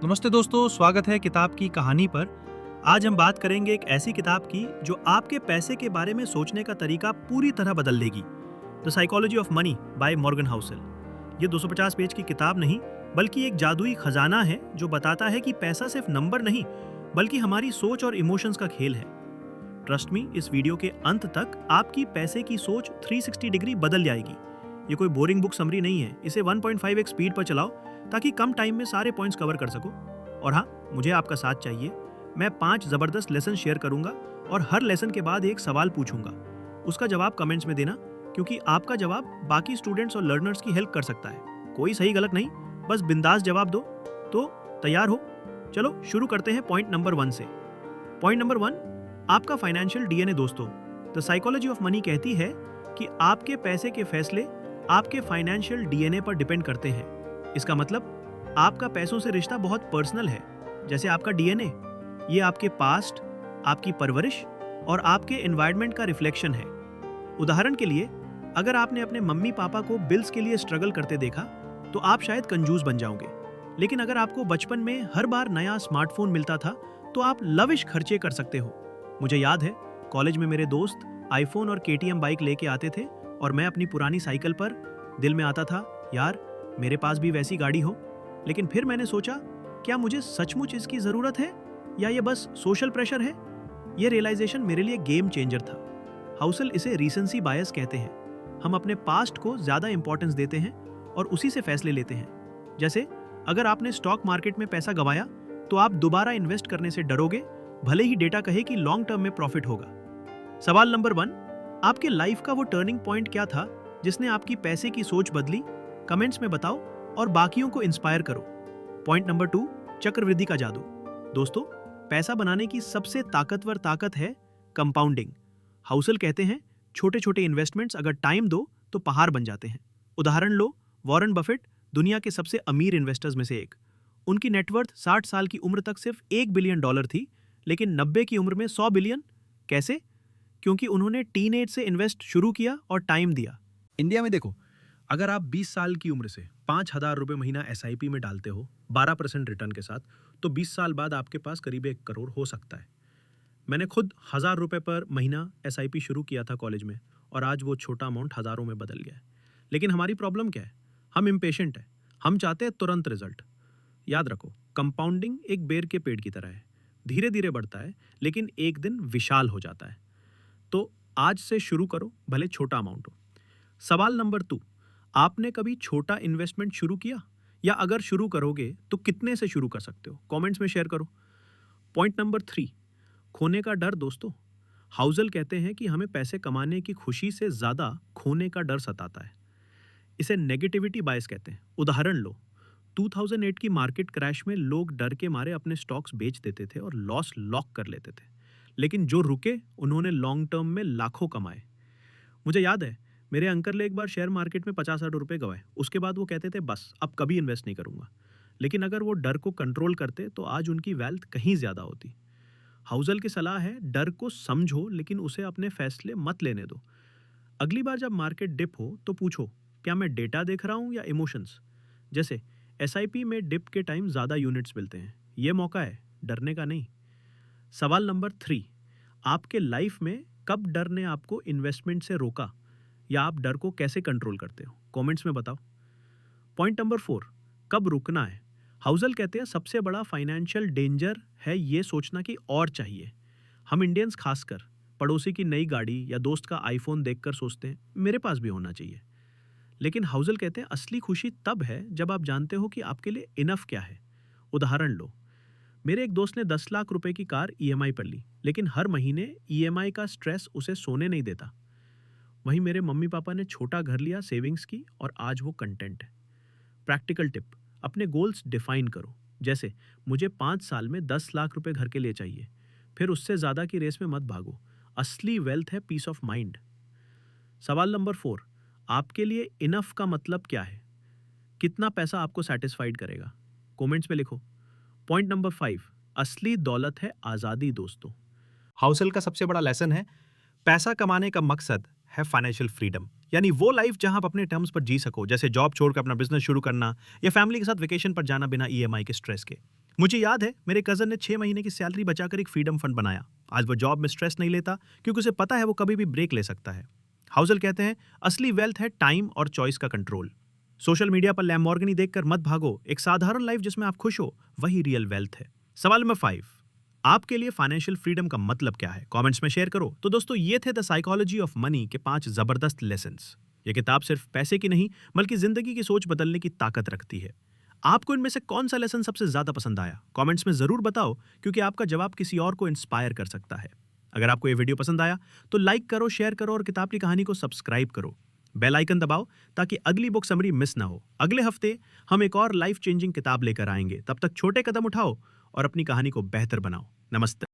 नमस्ते दोस्तों, स्वागत है किताब की कहानी पर। आज हम बात करेंगे एक ऐसी किताब की जो आपके पैसे के बारे में सोचने का तरीका पूरी तरह बदल देगी। The psychology of money by Morgan Housel. ये 250 पेज की किताब नहीं बल्कि एक जादुई खजाना है जो बताता है कि पैसा सिर्फ नंबर नहीं बल्कि हमारी सोच और इमोशंस का खेल है। ट्रस्ट मी, इस वीडियो के अंत तक आपकी पैसे की सोच 360 डिग्री बदल जाएगी। ये कोई बोरिंग बुक समरी नहीं है। इसे 1.5x स्पीड पर चलाओ ताकि कम टाइम में सारे पॉइंट्स कवर कर सको। और हाँ, मुझे आपका साथ चाहिए। मैं 5 जबरदस्त लेसन शेयर करूंगा और हर लेसन के बाद एक सवाल पूछूंगा। उसका जवाब कमेंट्स में देना, क्योंकि आपका जवाब बाकी स्टूडेंट्स और लर्नर्स की हेल्प कर सकता है। कोई सही गलत नहीं, बस बिंदास जवाब दो। तो तैयार हो? चलो शुरू करते हैं पॉइंट नंबर 1 से। पॉइंट नंबर 1, आपका फाइनेंशियल डीएनए। दोस्तों, द साइकोलॉजी ऑफ मनी कहती है कि आपके पैसे के फैसले आपके फाइनेंशियल डीएनए पर डिपेंड करते हैं। इसका मतलब आपका पैसों से रिश्ता बहुत पर्सनल है। जैसे आपका डीएनए, ये आपके पास्ट, आपकी परवरिश और आपके एनवायरनमेंट का रिफ्लेक्शन है। उदाहरण के लिए, अगर आपने अपने मम्मी पापा को बिल्स के लिए स्ट्रगल करते देखा तो आप शायद कंजूस बन जाओगे। लेकिन अगर आपको बचपन में हर बार नया स्मार्टफोन मिलता था तो आप लविश खर्चे कर सकते हो। मुझे याद है, कॉलेज में मेरे दोस्त आईफोन और केटीएम बाइक लेके आते थे और मैं अपनी पुरानी साइकिल पर। दिल में आता था, यार मेरे पास भी वैसी गाड़ी हो। लेकिन फिर मैंने सोचा, क्या मुझे सचमुच इसकी ज़रूरत है या ये बस सोशल प्रेशर है? ये रियलाइजेशन मेरे लिए गेम चेंजर था। हाउसेल इसे रीसेंसी बायस कहते हैं। हम अपने पास्ट को ज़्यादा इंपॉर्टेंस देते हैं और उसी से फैसले लेते हैं। जैसे अगर आपने स्टॉक मार्केट में पैसा गंवाया तो आप दोबारा इन्वेस्ट करने से डरोगे, भले ही डेटा कहे कि लॉन्ग टर्म में प्रॉफिट होगा। सवाल नंबर 1, आपके लाइफ का वो टर्निंग पॉइंट क्या था जिसने आपकी पैसे की सोच बदली? कमेंट्स में बताओ और बाकियों को इंस्पायर करो। पॉइंट नंबर 2, चक्रवृद्धि का जादू। दोस्तों, पैसा बनाने की सबसे ताकतवर ताकत है कंपाउंडिंग। हाउसेल कहते हैं, छोटे छोटे इन्वेस्टमेंट्स अगर टाइम दो तो पहाड़ बन जाते हैं। उदाहरण लो, वॉरेन बफेट दुनिया के सबसे अमीर इन्वेस्टर्स में से एक। उनकी नेटवर्थ 60 साल की उम्र तक सिर्फ $1 बिलियन थी, लेकिन 90 की उम्र में 100 बिलियन। कैसे? क्योंकि उन्होंने टीनएज से इन्वेस्ट शुरू किया और टाइम दिया। इंडिया में देखो, अगर आप 20 साल की उम्र से 5,000 रुपये महीना एसआईपी में डालते हो 12% रिटर्न के साथ, तो 20 साल बाद आपके पास करीब 1 करोड़ हो सकता है। मैंने खुद 1,000 रुपये पर महीना एसआईपी शुरू किया था कॉलेज में, और आज वो छोटा अमाउंट हज़ारों में बदल गया है। लेकिन हमारी प्रॉब्लम क्या है? हम इम्पेशेंट हैं। हम चाहते हैं तुरंत रिजल्ट। याद रखो, कंपाउंडिंग एक बेर के पेड़ की तरह है। धीरे धीरे बढ़ता है, लेकिन एक दिन विशाल हो जाता है। तो आज से शुरू करो, भले छोटा अमाउंट हो। सवाल नंबर 2, आपने कभी छोटा इन्वेस्टमेंट शुरू किया? या अगर शुरू करोगे तो कितने से शुरू कर सकते हो? कमेंट्स में शेयर करो। पॉइंट नंबर 3, खोने का डर। दोस्तों, हाउसेल कहते हैं कि हमें पैसे कमाने की खुशी से ज़्यादा खोने का डर सताता है। इसे नेगेटिविटी बायस कहते हैं। उदाहरण लो, 2008 की मार्केट क्रैश में लोग डर के मारे अपने स्टॉक्स बेच देते थे और लॉस लॉक कर लेते थे। लेकिन जो रुके, उन्होंने लॉन्ग टर्म में लाखों कमाए। मुझे याद है, मेरे अंकल ने एक बार शेयर मार्केट में 50,000 रुपये गंवाए। उसके बाद वो कहते थे, बस अब कभी इन्वेस्ट नहीं करूंगा। लेकिन अगर वो डर को कंट्रोल करते तो आज उनकी वेल्थ कहीं ज़्यादा होती। हाउसेल की सलाह है, डर को समझो लेकिन उसे अपने फैसले मत लेने दो। अगली बार जब मार्केट डिप हो तो पूछो, क्या मैं डेटा देख रहा हूँ या इमोशंस? जैसे एसआईपी में डिप के टाइम ज़्यादा यूनिट्स मिलते हैं। ये मौका है, डरने का नहीं। सवाल नंबर 3, आपके लाइफ में कब डर ने आपको इन्वेस्टमेंट से रोका, या आप डर को कैसे कंट्रोल करते हो? कमेंट्स में बताओ। पॉइंट नंबर 4, कब रुकना है। हाउसेल कहते हैं, सबसे बड़ा फाइनेंशियल डेंजर है ये सोचना कि और चाहिए। हम इंडियंस खासकर पड़ोसी की नई गाड़ी या दोस्त का आईफोन देखकर सोचते हैं, मेरे पास भी होना चाहिए। लेकिन हाउसेल कहते हैं, असली खुशी तब है जब आप जानते हो कि आपके लिए इनफ क्या है। उदाहरण लो, मेरे एक दोस्त ने 10 लाख रुपए की कार ईएमआई पर ली, लेकिन हर महीने ईएमआई का स्ट्रेस उसे सोने नहीं देता। वहीं मेरे मम्मी पापा ने छोटा घर लिया, सेविंग्स की, और आज वो कंटेंट है। प्रैक्टिकल टिप, अपने गोल्स डिफाइन करो। जैसे मुझे 5 साल में 10 लाख रुपए घर के लिए चाहिए। फिर उससे ज़्यादा की रेस में मत भागो। असली वेल्थ है पीस ऑफ माइंड। सवाल नंबर 4, आपके लिए इनफ का मतलब क्या है? कितना पैसा आपको सेटिस्फाइड करेगा? कमेंट्स में लिखो। पॉइंट नंबर 5, असली दौलत है आज़ादी। दोस्तों, हाउसेल का सबसे बड़ा लेसन है, पैसा कमाने का मकसद है फाइनेंशियल फ्रीडम, यानी वो लाइफ जहां आप अपने टर्म्स पर जी सको, जैसे जॉब छोड़कर अपना बिजनेस शुरू करना या फैमिली के साथ वेकेशन पर जाना बिना ईएमआई के स्ट्रेस के। मुझे याद है मेरे कजन ने 6 महीने की सैलरी बचाकर एक फ्रीडम फंड बनाया। आज वो जॉब में स्ट्रेस नहीं लेता क्योंकि उसे पता है वो कभी भी ब्रेक ले सकता है। हाउसल कहते हैं असली वेल्थ है टाइम और चॉइस का कंट्रोल। सोशल मीडिया पर लैम्बोर्गिनी देखकर मत भागो, एक साधारण लाइफ जिसमें आप खुश हो वही रियल वेल्थ है। सवाल नंबर 5, आपके लिए फाइनेंशियल फ्रीडम का मतलब क्या है? कमेंट्स में शेयर करो। तो दोस्तों ये थे द साइकोलॉजी ऑफ मनी के 5 जबरदस्त लेसन्स। ये किताब सिर्फ पैसे की नहीं बल्कि जिंदगी की सोच बदलने की ताकत रखती है। आपको इनमें से कौन सा लेसन सबसे ज्यादा पसंद आया? कमेंट्स में जरूर बताओ क्योंकि आपका जवाब किसी और को इंस्पायर कर सकता है। अगर आपको ये वीडियो पसंद आया तो लाइक करो, शेयर करो और किताब की कहानी को सब्सक्राइब करो। बेल आइकन दबाओ ताकि अगली बुक समरी मिस ना हो। अगले हफ्ते हम एक और लाइफ चेंजिंग किताब लेकर आएंगे। तब तक छोटे कदम उठाओ और अपनी कहानी को बेहतर बनाओ। नमस्ते।